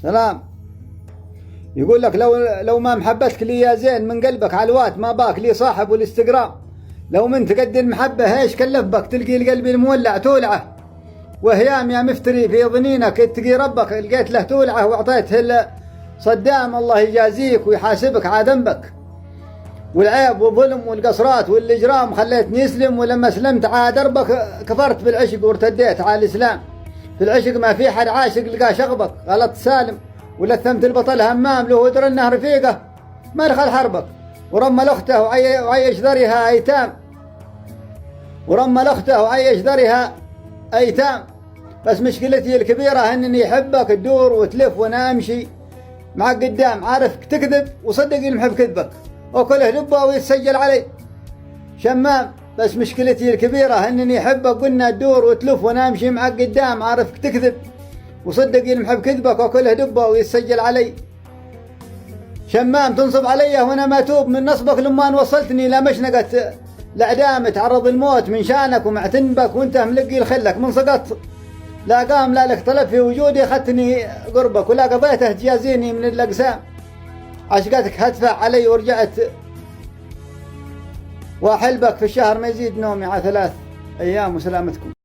سلام. يقول لك لو ما محبتك لي يا زين من قلبك على الوات ما باك لي صاحب والانستغرام. لو من تقد المحبة هيش كلف بك تلقي القلب المولع تولعه. وهيام يا مفتري في ظنينك اتقي ربك لقيت له تولعه واعطيته صدام الله يجازيك ويحاسبك على ذنبك. والعيب والظلم والقصرات والاجرام خليتني اسلم، ولما اسلمت على دربك كفرت بالعشق وارتديت على الاسلام. في العشق ما في حد عاشق لقى شغبك غلط سالم، ولثمت البطل همام له ودر انه رفيقه ما دخل حربك. ورمى لاخته وعيش ذريها ايتام، ورمى لاخته وعيش ذريها ايتام. بس مشكلتي الكبيره انني احبك تدور وتلف وانا امشي مع قدام عارفك تكذب وصدق المحب كذبك وكله دبه ويتسجل علي شمام. بس مشكلتي الكبيره انني احبك قلنا تدور وتلف وانا امشي مع قدام عارفك تكذب وصدق المحب كذبك وكله دبه ويتسجل علي شمام. تنصب علي وانا ما توب من نصبك لما وصلتني لمشنقة الاعدام تعرض الموت من شانك ومعتنبك وانت ملقي لخلك من سقط لا قام لا لك طلب في وجودي اخذتني قربك ولا قضيته تجازيني من الاقسام. عشقتك هدفع علي ورجعت واحلبك في الشهر ما يزيد نومي على 3 أيام وسلامتكم.